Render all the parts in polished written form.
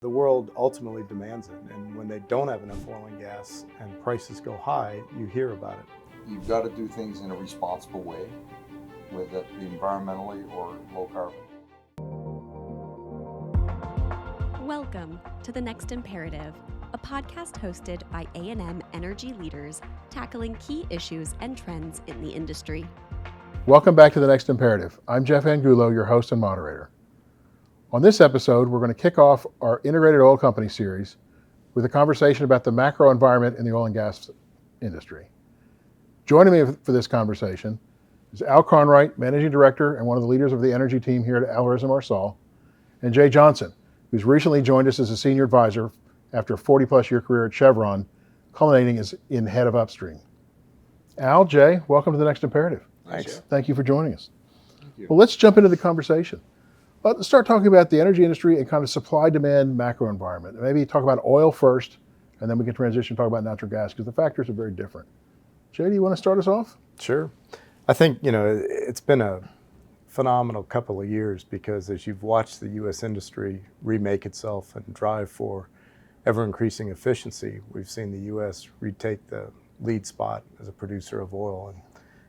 The world ultimately demands it, and when they don't have enough oil and gas and prices go high, you hear about it. You've got to do things in a responsible way, whether it be environmentally or low carbon. Welcome to The Next Imperative, a podcast hosted by A&M energy leaders tackling key issues and trends in the industry. Welcome back to The Next Imperative. I'm Geoff Angulo, your host and moderator. On this episode, we're going to kick off our Integrated Oil Company series with a conversation about the macro environment in the oil and gas industry. Joining me for this conversation is Al Carnrite, Managing Director and one of the leaders of the energy team here at Alvarez and Marsal, and Jay Johnson, who's recently joined us as a senior advisor after a 40-plus year career at Chevron, culminating as in head of upstream. Al, Jay, welcome to The Next Imperative. Thanks. Thank you for joining us. Thank you. Well, let's jump into the conversation. Let's start talking about the energy industry and kind of supply-demand macro environment. Maybe talk about oil first, and then we can transition and talk about natural gas, because the factors are very different. Jay, do you want to start us off? Sure. I think, it's been a phenomenal couple of years because as you've watched the U.S. industry remake itself and drive for ever-increasing efficiency, we've seen the U.S. retake the lead spot as a producer of oil.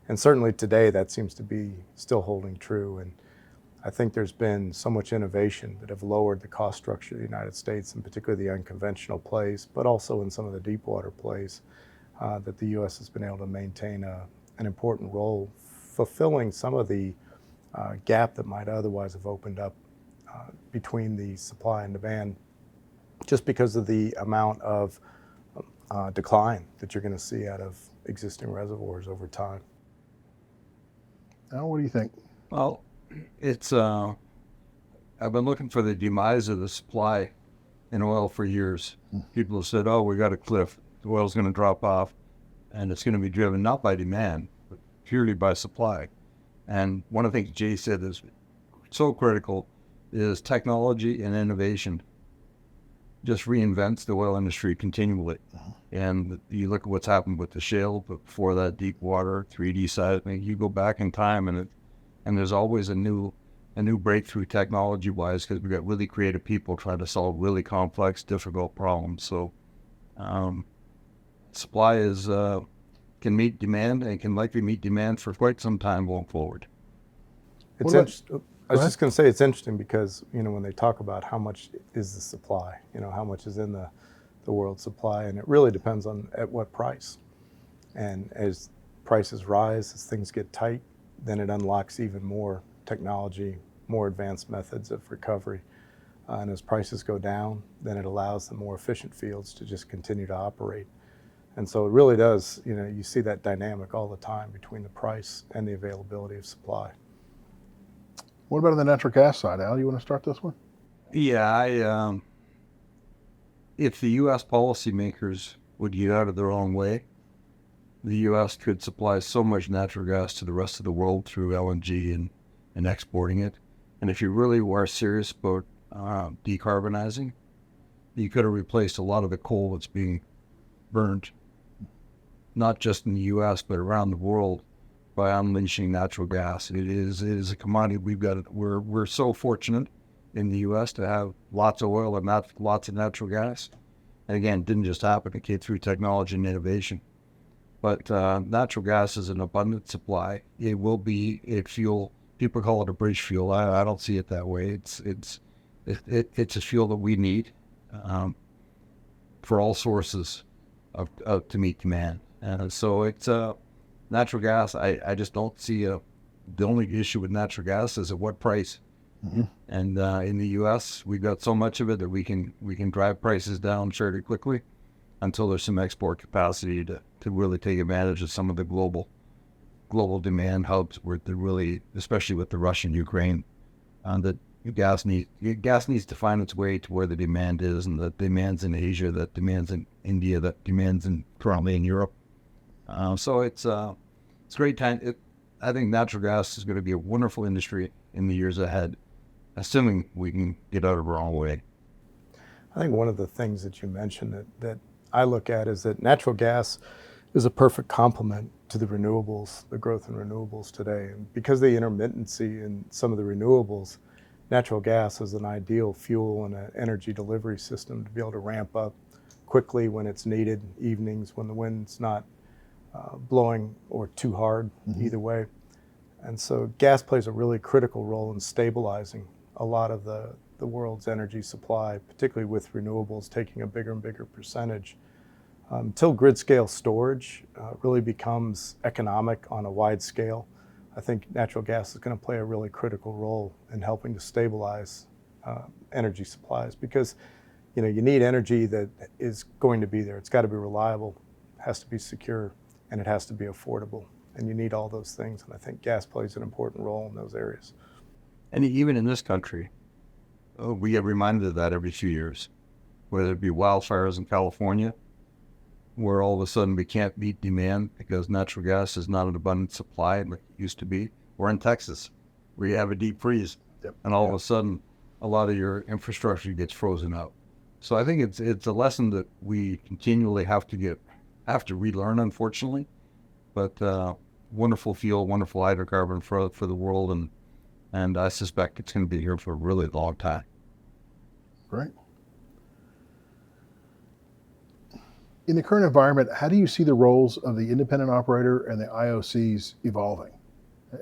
And certainly today that seems to be still holding true. And I think there's been so much innovation that have lowered the cost structure of the United States, and particularly the unconventional plays, but also in some of the deep water plays, that the U.S. has been able to maintain an important role, fulfilling some of the gap that might otherwise have opened up between the supply and demand, just because of the amount of decline that you're going to see out of existing reservoirs over time. Al, what do you think? Well, it's I've been looking for the demise of the supply in oil for years. People have said, "Oh, we got a cliff. The oil's going to drop off, and it's going to be driven not by demand, but purely by supply." And one of the things Jay said is so critical is technology and innovation just reinvents the oil industry continually. And you look at what's happened with the shale, but before that, deep water, 3D seismic. You go back in time, and there's always a new breakthrough technology-wise, because we've got really creative people trying to solve really complex, difficult problems. So supply can meet demand, and can likely meet demand for quite some time going forward. I was just going to say it's interesting because, when they talk about how much is the supply, how much is in the world supply, and it really depends on at what price. And as prices rise, as things get tight, then it unlocks even more technology, more advanced methods of recovery. And as prices go down, then it allows the more efficient fields to just continue to operate. And so it really does, you see that dynamic all the time between the price and the availability of supply. What about on the natural gas side, Al? You want to start this one? Yeah, if the U.S. policymakers would get out of their own way, the U.S. could supply so much natural gas to the rest of the world through LNG and exporting it. And if you really were serious about decarbonizing, you could have replaced a lot of the coal that's being burned, not just in the U.S., but around the world, by unleashing natural gas. It is a commodity we're so fortunate in the U.S. to have lots of oil and lots of natural gas. And again, it didn't just happen. It came through technology and innovation. But natural gas is an abundant supply. It will be a fuel. People call it a bridge fuel. I don't see it that way. It's a fuel that we need for all sources to meet demand. So it's natural gas. I just don't see the only issue with natural gas is at what price. Mm-hmm. And in the U.S., we've got so much of it that we can drive prices down fairly quickly until there's some export capacity to really take advantage of some of the global demand hubs where they're really, especially with the Russian-Ukraine, that gas needs to find its way to where the demand is, and that demand's in Asia, that demand's in India, that demand's currently in Europe. So it's a great time. I think natural gas is going to be a wonderful industry in the years ahead, assuming we can get out of our own way. I think one of the things that you mentioned that I look at is that natural gas is a perfect complement to the renewables, the growth in renewables today. And because of the intermittency in some of the renewables, natural gas is an ideal fuel and an energy delivery system to be able to ramp up quickly when it's needed, evenings when the wind's not blowing or too hard, either way. And so gas plays a really critical role in stabilizing a lot of the world's energy supply, particularly with renewables taking a bigger and bigger percentage. Until grid scale storage really becomes economic on a wide scale, I think natural gas is going to play a really critical role in helping to stabilize energy supplies, because you need energy that is going to be there. It's got to be reliable, has to be secure, and it has to be affordable. And you need all those things, and I think gas plays an important role in those areas. And even in this country, we get reminded of that every few years, whether it be wildfires in California, where all of a sudden we can't meet demand because natural gas is not an abundant supply like it used to be, or in Texas, where you have a deep freeze, and all of a sudden a lot of your infrastructure gets frozen out. So I think it's a lesson that we continually have to relearn, unfortunately. But wonderful fuel, wonderful hydrocarbon for the world, and I suspect it's going to be here for a really long time. Right. In the current environment, how do you see the roles of the independent operator and the IOCs evolving?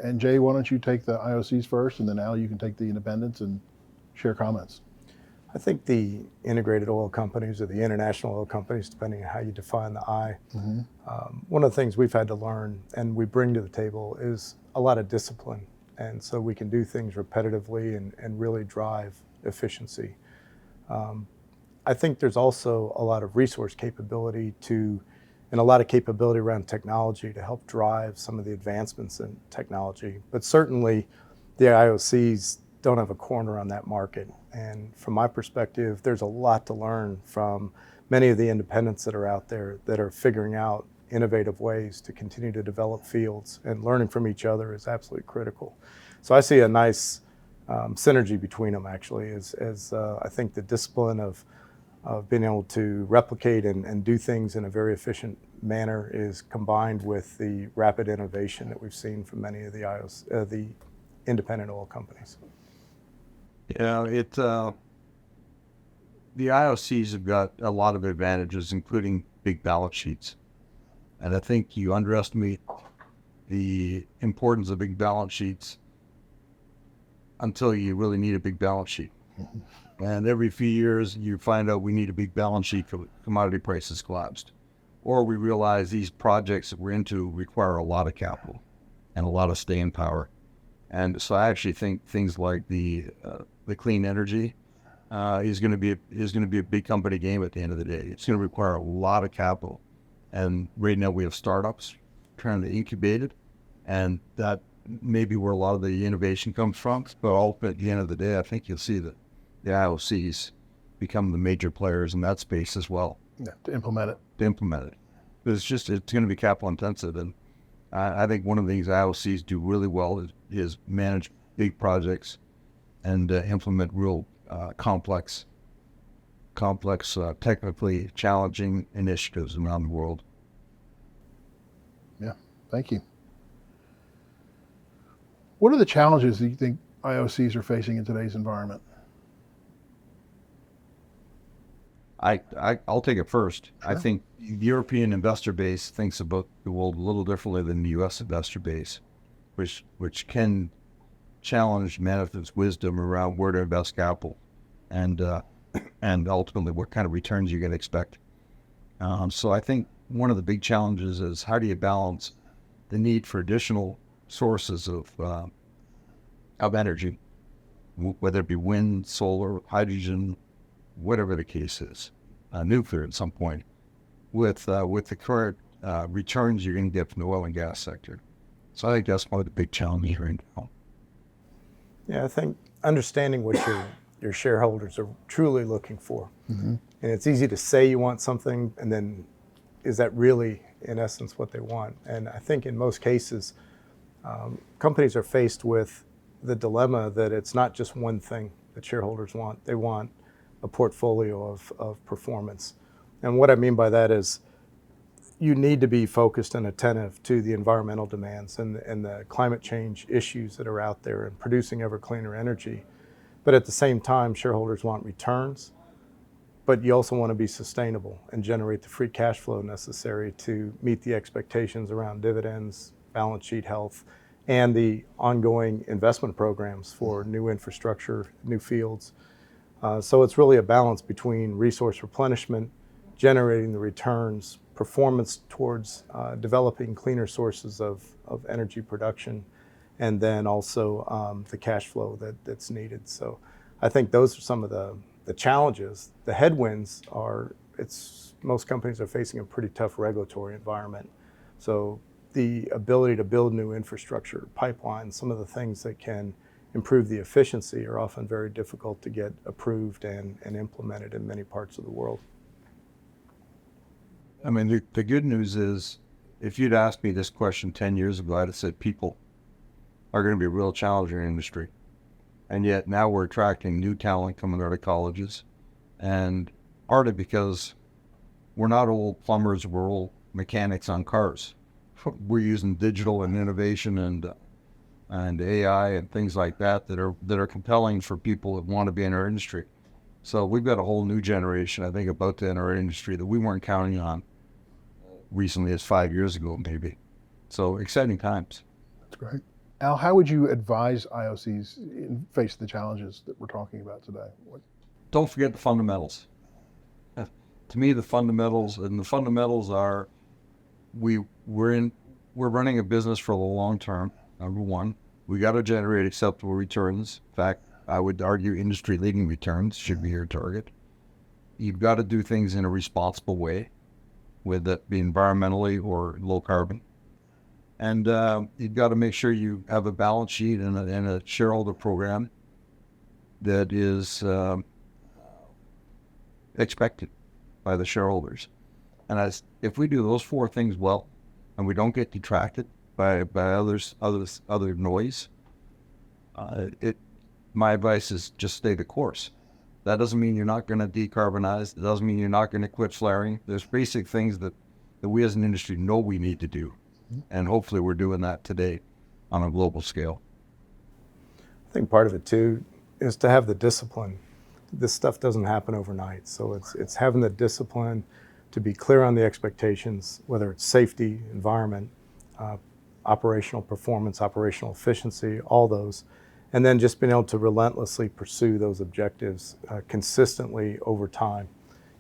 And Jay, why don't you take the IOCs first, and then Al, you can take the independents and share comments. I think the integrated oil companies or the international oil companies, depending on how you define the I, one of the things we've had to learn and we bring to the table is a lot of discipline. And so we can do things repetitively and really drive efficiency. I think there's also a lot of resource capability and a lot of capability around technology to help drive some of the advancements in technology. But certainly the IOCs don't have a corner on that market. And from my perspective, there's a lot to learn from many of the independents that are out there that are figuring out innovative ways to continue to develop fields, and learning from each other is absolutely critical. So I see a nice synergy between them, actually, as I think the discipline of being able to replicate and do things in a very efficient manner is combined with the rapid innovation that we've seen from many of the independent oil companies. Yeah, the IOCs have got a lot of advantages, including big balance sheets. And I think you underestimate the importance of big balance sheets until you really need a big balance sheet. And every few years, you find out we need a big balance sheet for commodity prices collapsed. Or we realize these projects that we're into require a lot of capital and a lot of staying power. And so I actually think things like the clean energy is going to be a big company game at the end of the day. It's going to require a lot of capital. And right now we have startups trying to incubate it, and that may be where a lot of the innovation comes from. But ultimately, at the end of the day, I think you'll see that the IOCs become the major players in that space as well. Yeah, to implement it. But it's going to be capital intensive. And I think one of the things IOCs do really well is manage big projects and implement real complex, technically challenging initiatives around the world. Yeah, thank you. What are the challenges that you think IOCs are facing in today's environment? I'll take it first. Sure. I think the European investor base thinks about the world a little differently than the U.S. investor base, which can challenge management's wisdom around where to invest capital, and ultimately what kind of returns you can expect. So I think one of the big challenges is how do you balance the need for additional sources of energy, whether it be wind, solar, hydrogen, whatever the case is, nuclear at some point, with the current returns you're going to get from the oil and gas sector. So I think that's one of the big challenges right now. Yeah, I think understanding what your shareholders are truly looking for. And it's easy to say you want something, and then is that really, in essence, what they want? And I think in most cases, companies are faced with the dilemma that it's not just one thing that shareholders want. They want a portfolio of performance. And what I mean by that is you need to be focused and attentive to the environmental demands and the climate change issues that are out there and producing ever cleaner energy. But at the same time, shareholders want returns, but you also want to be sustainable and generate the free cash flow necessary to meet the expectations around dividends, balance sheet health, and the ongoing investment programs for new infrastructure, new fields. So it's really a balance between resource replenishment, generating the returns, performance towards developing cleaner sources of energy production, and then also the cash flow that's needed. So I think those are some of the challenges. The headwinds are, most companies are facing a pretty tough regulatory environment. So the ability to build new infrastructure, pipelines, some of the things that can improve the efficiency are often very difficult to get approved and implemented in many parts of the world. I mean, the good news is, if you'd asked me this question 10 years ago, I'd have said people are going to be a real challenge in our industry. And yet now we're attracting new talent coming out of colleges. And partly because we're not old plumbers, we're old mechanics on cars. We're using digital and innovation and AI and things like that are compelling for people that want to be in our industry. So we've got a whole new generation, I think, about to enter our industry that we weren't counting on recently as 5 years ago, maybe. So exciting times. That's great. Al, how would you advise IOCs in face the challenges that we're talking about today? Don't forget the fundamentals. To me, the fundamentals are we're running a business for the long term. Number one, we got to generate acceptable returns. In fact, I would argue industry-leading returns should be your target. You've got to do things in a responsible way, whether that be environmentally or low carbon. And you've got to make sure you have a balance sheet and a shareholder program that is expected by the shareholders. And if we do those four things well, and we don't get detracted by other noise, my advice is just stay the course. That doesn't mean you're not going to decarbonize. It doesn't mean you're not going to quit flaring. There's basic things that we as an industry know we need to do. And hopefully we're doing that today on a global scale. I think part of it too is to have the discipline. This stuff doesn't happen overnight. So it's having the discipline to be clear on the expectations, whether it's safety, environment, operational performance, operational efficiency, all those. And then just being able to relentlessly pursue those objectives consistently over time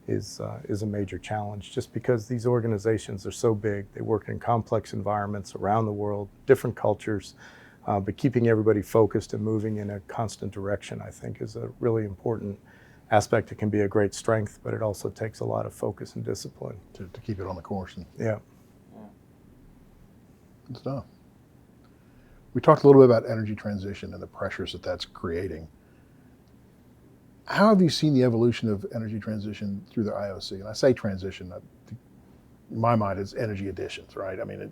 is a major challenge, just because these organizations are so big. They work in complex environments around the world, different cultures, but keeping everybody focused and moving in a constant direction, I think, is a really important aspect. It can be a great strength, but it also takes a lot of focus and discipline. To keep it on the course. Yeah. Good stuff. We talked a little bit about energy transition and the pressures that that's creating. How have you seen the evolution of energy transition through the IOC? And I say transition, in my mind, it's energy additions, right? I mean,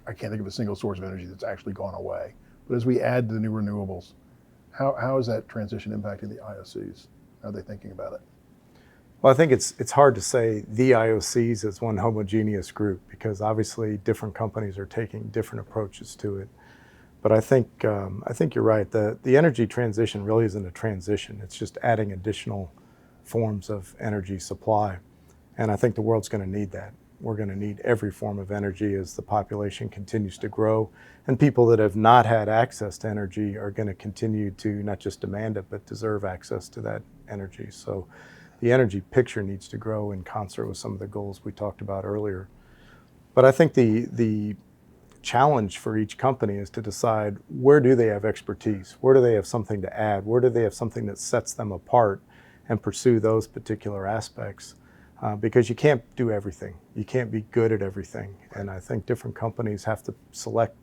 I can't think of a single source of energy that's actually gone away. But as we add the new renewables, how is that transition impacting the IOCs? How are they thinking about it? Well, I think it's hard to say the IOCs as one homogeneous group, because obviously different companies are taking different approaches to it. But I think you're right. The energy transition really isn't a transition. It's just adding additional forms of energy supply. And I think the world's going to need that. We're going to need every form of energy as the population continues to grow. And people that have not had access to energy are going to continue to not just demand it, but deserve access to that energy. So the energy picture needs to grow in concert with some of the goals we talked about earlier. But I think the challenge for each company is to decide, where do they have expertise? Where do they have something to add? Where do they have something that sets them apart, and pursue those particular aspects? Because you can't do everything. You can't be good at everything. And I think different companies have to select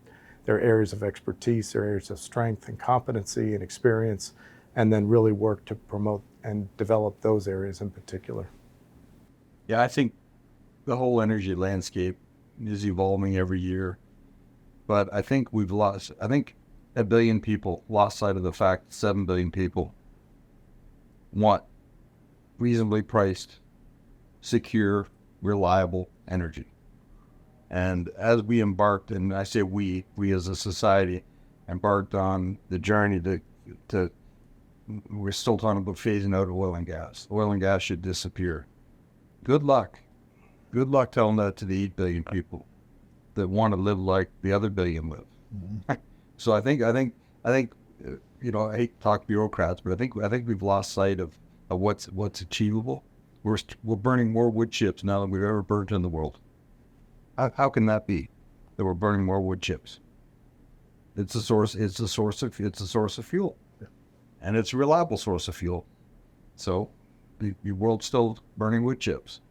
their areas of expertise, their areas of strength and competency and experience, and then really work to promote and develop those areas in particular. Yeah, I think the whole energy landscape is evolving every year. But I think a billion people lost sight of the fact that 7 billion people want reasonably priced, secure, reliable energy. And as we embarked, and I say we as a society, embarked on the journey to we're still talking about phasing out oil and gas. Oil and gas should disappear. Good luck. Good luck telling that to the 8 billion people that want to live like the other billion live. Mm-hmm. So I think, you know, I hate to talk bureaucrats, but I think we've lost sight of what's achievable. We're burning more wood chips now than we've ever burnt in the world. How can that be? That we're burning more wood chips? It's a source of fuel, yeah. And it's a reliable source of fuel. So the world's still burning wood chips,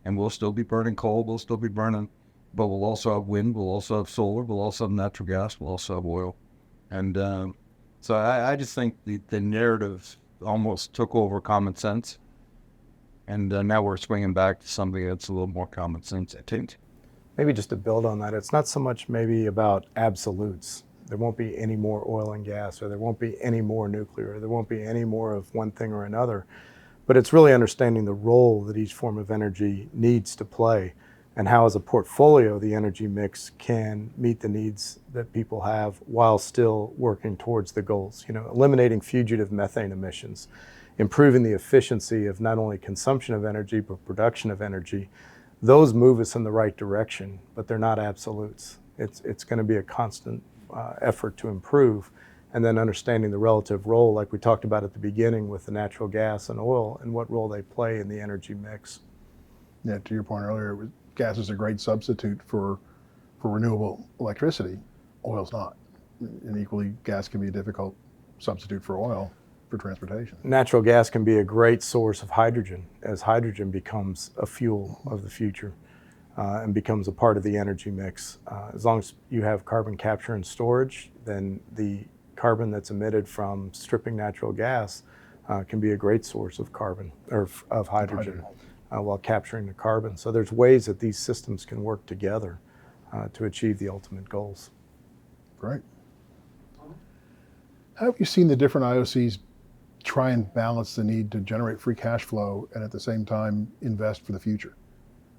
and we'll still be burning coal. We'll still be burning, but we'll also have wind. We'll also have solar. We'll also have natural gas. We'll also have oil, and so I just think the narrative almost took over common sense, and now we're swinging back to something that's a little more common sense, I think. Maybe just to build on that, it's not so much maybe about absolutes. There won't be any more oil and gas, or there won't be any more nuclear, or there won't be any more of one thing or another. But it's really understanding the role that each form of energy needs to play, and how as a portfolio the energy mix can meet the needs that people have while still working towards the goals. You know, eliminating fugitive methane emissions, improving the efficiency of not only consumption of energy, but production of energy. Those move us in the right direction, but they're not absolutes. It's going to be a constant effort to improve, and then understanding the relative role, like we talked about at the beginning with the natural gas and oil, and what role they play in the energy mix. Yeah, to your point earlier, gas is a great substitute for renewable electricity. Oil's not. And equally, gas can be a difficult substitute for oil for transportation. Natural gas can be a great source of hydrogen, as hydrogen becomes a fuel of the future and becomes a part of the energy mix. As long as you have carbon capture and storage, then the carbon that's emitted from stripping natural gas can be a great source of carbon, or of hydrogen, while capturing the carbon. So there's ways that these systems can work together to achieve the ultimate goals. Great. How have you seen the different IOCs try and balance the need to generate free cash flow and at the same time invest for the future?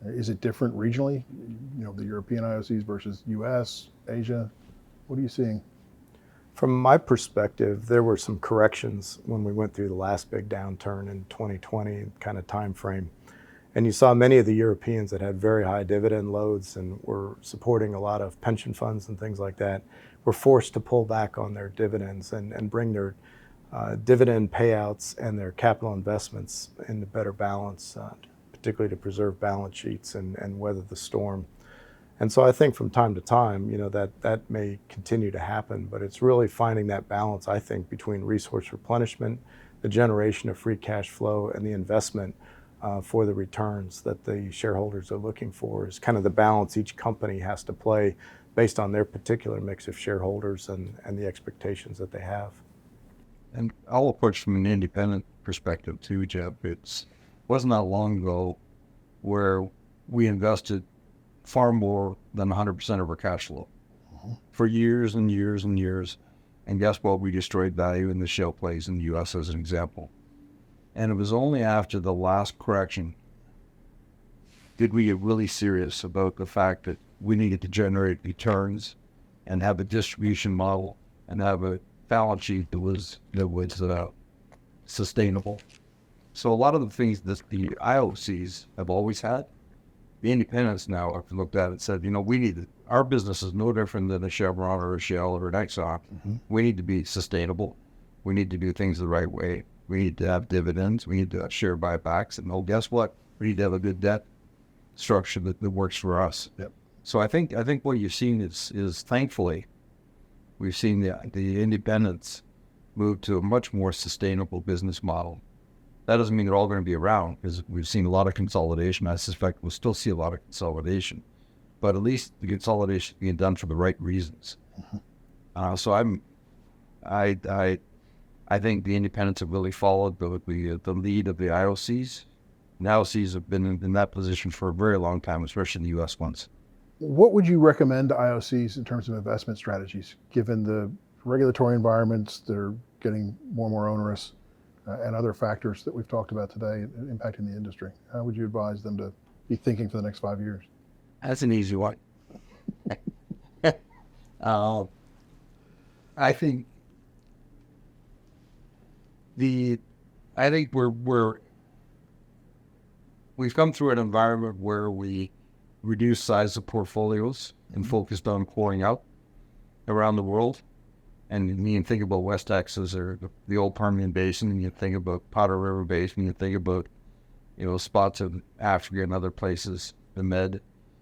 Is it different regionally? You know, the European IOCs versus US, Asia? What are you seeing? From my perspective, there were some corrections when we went through the last big downturn in 2020 kind of time frame. And you saw many of the Europeans that had very high dividend loads and were supporting a lot of pension funds and things like that were forced to pull back on their dividends and bring their dividend payouts and their capital investments into better balance, particularly to preserve balance sheets and weather the storm. And so I think from time to time, you know, that may continue to happen, but it's really finding that balance, I think, between resource replenishment, the generation of free cash flow, and the investment for the returns that the shareholders are looking for, is kind of the balance each company has to play based on their particular mix of shareholders and the expectations that they have. And I'll approach from an independent perspective too, Geoff. It wasn't that long ago where we invested far more than 100% of our cash flow for years and years and years. And guess what? We destroyed value in the shale plays in the U.S. as an example. And it was only after the last correction did we get really serious about the fact that we needed to generate returns and have a distribution model and have a balance sheet that was sustainable. So a lot of the things that the IOCs have always had, the independents now have looked at it and said, you know, our business is no different than a Chevron or a Shell or an Exxon. Mm-hmm. We need to be sustainable. We need to do things the right way. We need to have dividends. We need to have share buybacks. And guess what? We need to have a good debt structure that works for us. Yep. So I think what you've seen is thankfully, we've seen the independents move to a much more sustainable business model. That doesn't mean they're all going to be around, because we've seen a lot of consolidation. I suspect we'll still see a lot of consolidation, but at least the consolidation is being done for the right reasons. Mm-hmm. So I think the independents have really followed the lead of the IOCs. And the IOCs have been in that position for a very long time, especially in the U.S. ones. What would you recommend to IOCs in terms of investment strategies, given the regulatory environments that are getting more and more onerous and other factors that we've talked about today impacting the industry? How would you advise them to be thinking for the next 5 years? That's an easy one. I think I think we've come through an environment where we reduced size of portfolios and focused on pouring out around the world. And you think about West Texas or the old Permian Basin, and you think about Powder River Basin, you think about, spots of Africa and other places, the Med.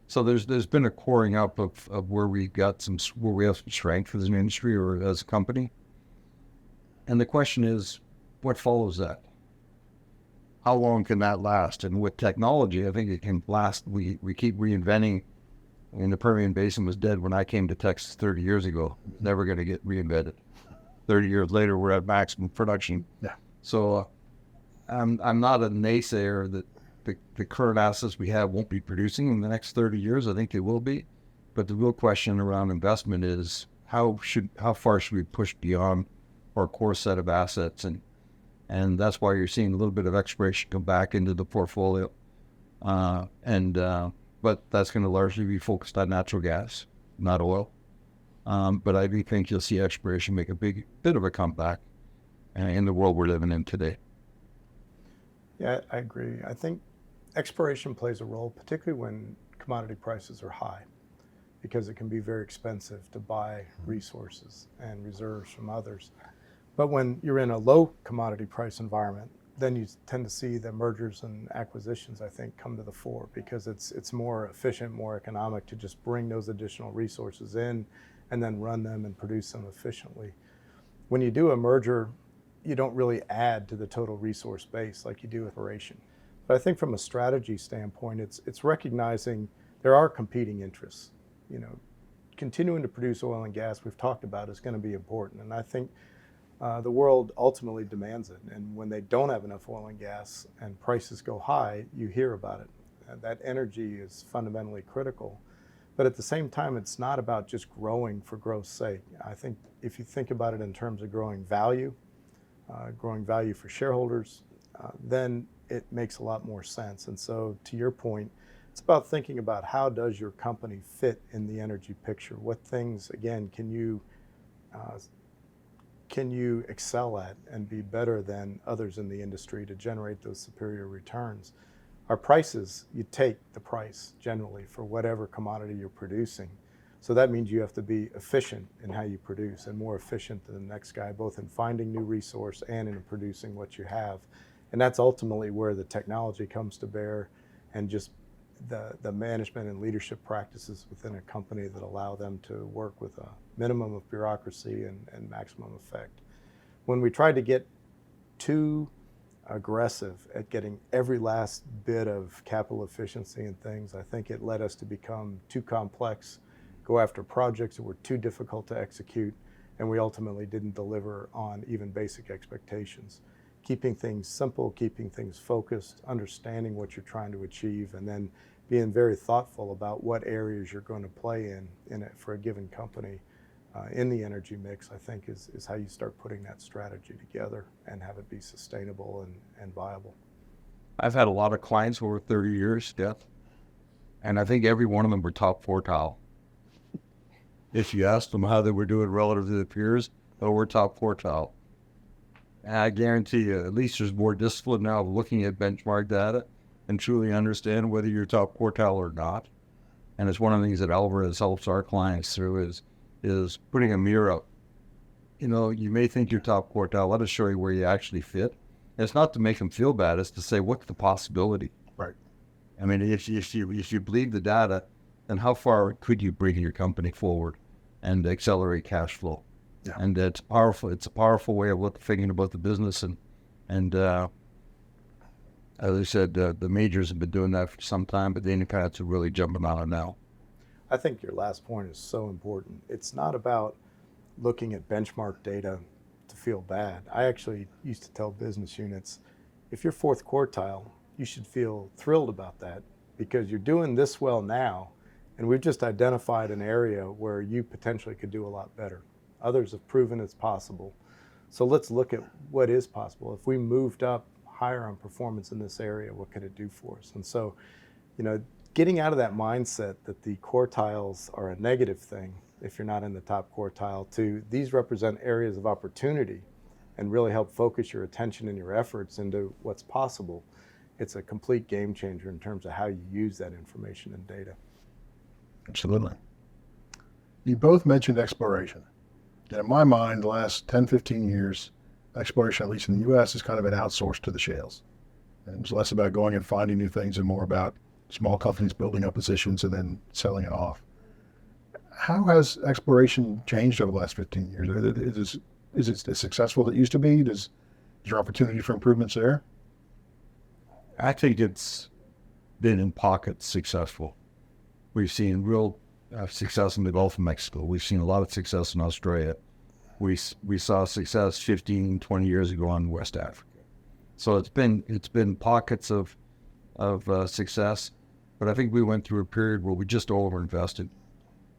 So there's been a coring up of where we have some strength as an industry or as a company. And the question is, what follows that? How long can that last? And with technology, I think it can last. We keep reinventing. I mean, the Permian Basin was dead when I came to Texas 30 years ago. Never going to get reinvented. 30 years later, we're at maximum production. Yeah. So I'm not a naysayer that the current assets we have won't be producing in the next 30 years. I think they will be. But the real question around investment is how far should we push beyond our core set of assets? And that's why you're seeing a little bit of exploration come back into the portfolio. But that's going to largely be focused on natural gas, not oil. But I do think you'll see exploration make a bit of a comeback in the world we're living in today. Yeah, I agree. I think exploration plays a role, particularly when commodity prices are high, because it can be very expensive to buy resources and reserves from others. But when you're in a low commodity price environment, then you tend to see the mergers and acquisitions, I think, come to the fore, because it's more efficient, more economic to just bring those additional resources in and then run them and produce them efficiently. When you do a merger, you don't really add to the total resource base like you do with exploration. But I think from a strategy standpoint, it's recognizing there are competing interests. Continuing to produce oil and gas, we've talked about, is going to be important. And I think the world ultimately demands it. And when they don't have enough oil and gas and prices go high, you hear about it. That energy is fundamentally critical. But at the same time, it's not about just growing for growth's sake. I think if you think about it in terms of growing value for shareholders, then it makes a lot more sense. And so to your point, it's about thinking about how does your company fit in the energy picture? What things, again, can you excel at and be better than others in the industry to generate those superior returns? Our prices, you take the price generally for whatever commodity you're producing. So that means you have to be efficient in how you produce, and more efficient than the next guy, both in finding new resource and in producing what you have. And that's ultimately where the technology comes to bear, and just the management and leadership practices within a company that allow them to work with a minimum of bureaucracy and maximum effect. When we tried to get too aggressive at getting every last bit of capital efficiency and things, I think it led us to become too complex, go after projects that were too difficult to execute, and we ultimately didn't deliver on even basic expectations. Keeping things simple, keeping things focused, understanding what you're trying to achieve, and then being very thoughtful about what areas you're going to play in it for a given company in the energy mix, I think is how you start putting that strategy together and have it be sustainable and viable. I've had a lot of clients over 30 years, Geoff, and I think every one of them were top quartile. If you asked them how they were doing relative to their peers, we're top quartile. And I guarantee you, at least there's more discipline now of looking at benchmark data and truly understand whether you're top quartile or not. And it's one of the things that Alvarez helps our clients through is putting a mirror up. You may think you're top quartile. Let us show you where you actually fit. And it's not to make them feel bad. It's to say, what's the possibility? Right. I mean, if you believe the data, then how far could you bring your company forward and accelerate cash flow? Yeah. And it's powerful. It's a powerful way of thinking about the business. And as I said, the majors have been doing that for some time, but the independents are really jumping on it now. I think your last point is so important. It's not about looking at benchmark data to feel bad. I actually used to tell business units, if you're fourth quartile, you should feel thrilled about that, because you're doing this well now, and we've just identified an area where you potentially could do a lot better. Others have proven it's possible. So let's look at what is possible. If we moved up higher on performance in this area, what could it do for us? And so, getting out of that mindset that the quartiles are a negative thing if you're not in the top quartile, to these represent areas of opportunity, and really help focus your attention and your efforts into what's possible, it's a complete game changer in terms of how you use that information and data. Absolutely. You both mentioned exploration. And in my mind, the last 10, 15 years, exploration, at least in the U.S., has kind of been outsourced to the shales. And it's less about going and finding new things and more about small companies building up positions and then selling it off. How has exploration changed over the last 15 years? Is it as successful as it used to be? Is there opportunity for improvements there? I think it's been in pockets successful. We've seen real success in the Gulf of Mexico. We've seen a lot of success in Australia. We saw success 15, 20 years ago in West Africa. So it's been pockets of success, but I think we went through a period where we just overinvested.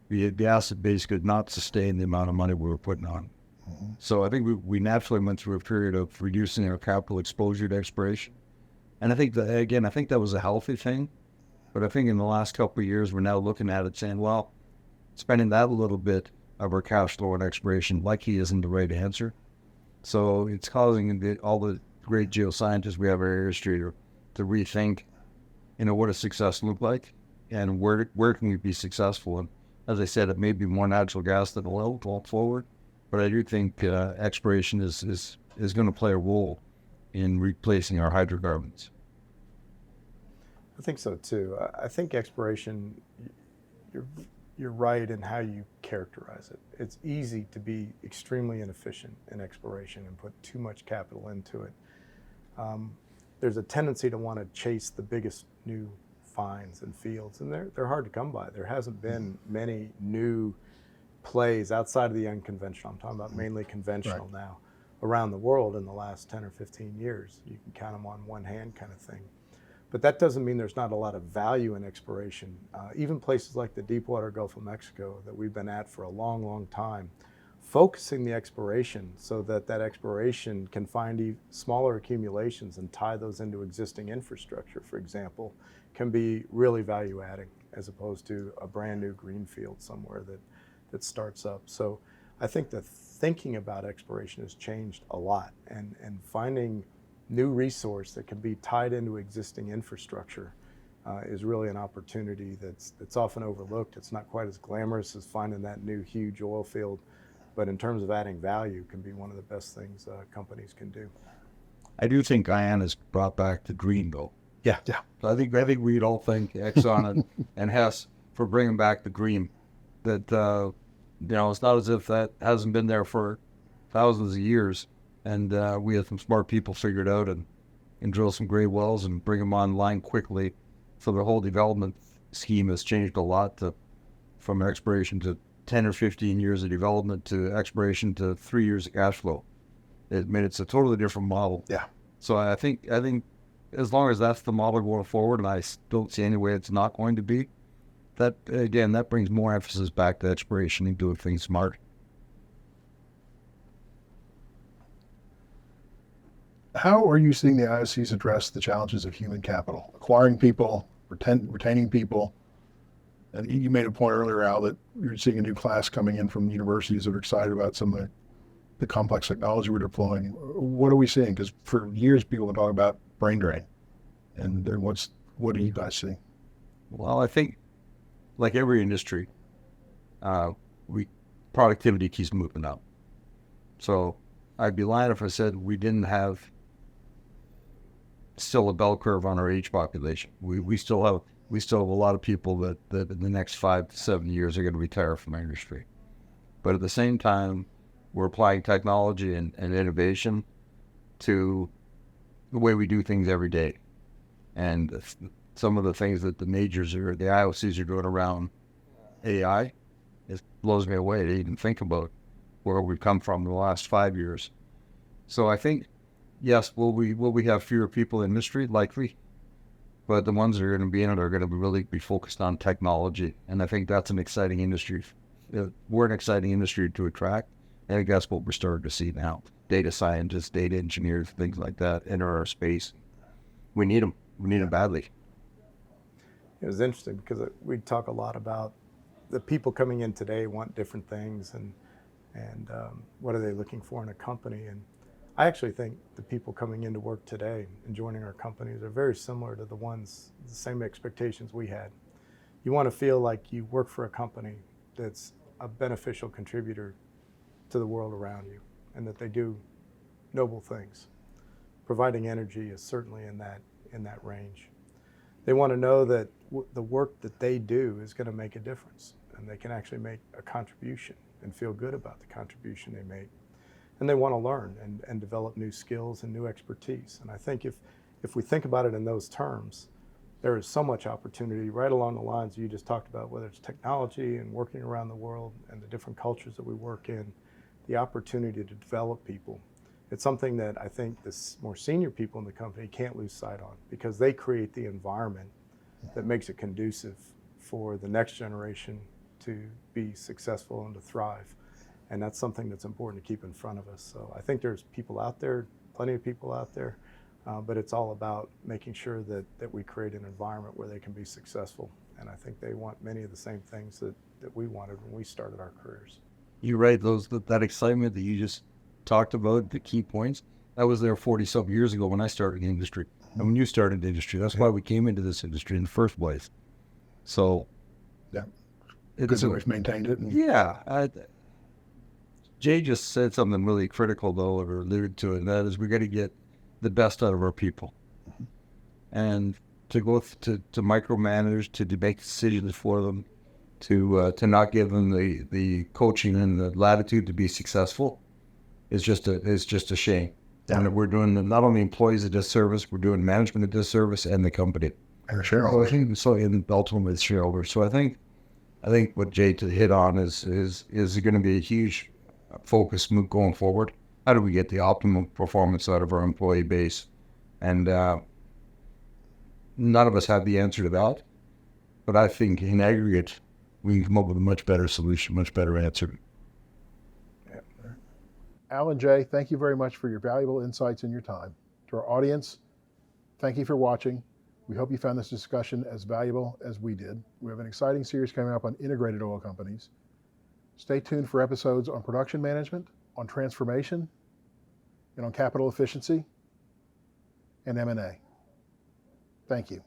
The asset base could not sustain the amount of money we were putting on. Mm-hmm. So I think we naturally went through a period of reducing our capital exposure to exploration. And I think that was a healthy thing. But I think in the last couple of years, we're now looking at it saying, well, spending that little bit of our cash flow on exploration likely isn't the right answer. So it's causing all the great geoscientists we have in our industry to rethink, what does success look like and where can we be successful? And as I said, it may be more natural gas than oil going forward, but I do think exploration is going to play a role in replacing our hydrocarbons. I think so too. I think exploration, you're right in how you characterize it. It's easy to be extremely inefficient in exploration and put too much capital into it. There's a tendency to want to chase the biggest new finds and fields, and they're hard to come by. There hasn't been many new plays outside of the unconventional. I'm talking about mainly conventional Right. now around the world in the last 10 or 15 years. You can count them on one hand kind of thing. But that doesn't mean there's not a lot of value in exploration. Even places like the Deepwater Gulf of Mexico that we've been at for a long, long time, focusing the exploration so that exploration can find smaller accumulations and tie those into existing infrastructure, for example, can be really value adding as opposed to a brand new greenfield somewhere that starts up. So I think the thinking about exploration has changed a lot, and finding new resource that can be tied into existing infrastructure is really an opportunity that's often overlooked. It's not quite as glamorous as finding that new huge oil field, but in terms of adding value, can be one of the best things companies can do. I do think Guyana's brought back the green, though. Yeah. So I think we'd all thank Exxon and Hess for bringing back the green. That it's not as if that hasn't been there for thousands of years, and we had some smart people figure it out and drill some great wells and bring them online quickly. So the whole development scheme has changed a lot from exploration to 10 or 15 years of development to exploration to 3 years of cash flow. It's a totally different model. Yeah. So I think as long as that's the model going forward, and I don't see any way it's not going to be, that brings more emphasis back to exploration and doing things smart. How are you seeing the IOCs address the challenges of human capital, acquiring people, retaining people? And you made a point earlier, Al, that you're seeing a new class coming in from universities that are excited about some of the complex technology we're deploying. What are we seeing? Because for years people have been talking about brain drain. And what do you guys see? Well, I think, like every industry, productivity keeps moving up. So I'd be lying if I said we didn't have still a bell curve on our age population. We still have a lot of people that in the next 5 to 7 years are going to retire from our industry. But at the same time, we're applying technology and innovation to the way we do things every day. And some of the things that the majors or the IOCs are doing around AI, it blows me away to even think about where we've come from in the last 5 years. So I think, yes, will we have fewer people in industry? Likely. But the ones that are going to be in it are going to really be focused on technology. And I think that's an exciting industry. We're an exciting industry to attract. And I think that's what we're starting to see now. Data scientists, data engineers, things like that enter our space. We need them. We need them badly. It was interesting because we talk a lot about the people coming in today want different things and what are they looking for in a company. And I actually think the people coming into work today and joining our companies are very similar to the same expectations we had. You want to feel like you work for a company that's a beneficial contributor to the world around you, and that they do noble things. Providing energy is certainly in that range. They want to know that the work that they do is going to make a difference, and they can actually make a contribution and feel good about the contribution they make. And they want to learn and develop new skills and new expertise. And I think if we think about it in those terms, there is so much opportunity right along the lines you just talked about, whether it's technology and working around the world and the different cultures that we work in, the opportunity to develop people. It's something that I think the more senior people in the company can't lose sight on, because they create the environment that makes it conducive for the next generation to be successful and to thrive. And that's something that's important to keep in front of us. So I think there's people out there, plenty of people out there, but it's all about making sure that we create an environment where they can be successful. And I think they want many of the same things that we wanted when we started our careers. You're right. That excitement that you just talked about, the key points, that was there 40-something years ago when I started the industry. And when you started the industry, that's why we came into this industry in the first place. So, yeah, good that we've maintained it. Yeah. Jay just said something really critical, though, or alluded to it, and that is we got to get the best out of our people. Mm-hmm. And to go to micromanage, to make decisions for them, to not give them the coaching and the latitude to be successful is just a shame. Yeah. And we're doing not only employees a disservice, we're doing management a disservice and the company. And shareholders. So in ultimately the shareholders. So I think what Jay hit on is going to be a huge focus move going forward. How do we get the optimum performance out of our employee base? And none of us have the answer to that, but I think in aggregate we can come up with a much better solution, much better answer. Yeah. Al and Jay, thank you very much for your valuable insights and your time. To our audience, thank you for watching. We hope you found this discussion as valuable as we did. We have an exciting series coming up on integrated oil companies. Stay tuned for episodes on production management, on transformation, and on capital efficiency and M&A. Thank you.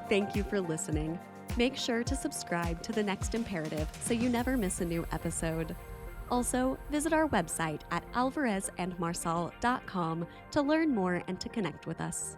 Thank you for listening. Make sure to subscribe to The Next Imperative so you never miss a new episode. Also, visit our website at alvarezandmarsal.com to learn more and to connect with us.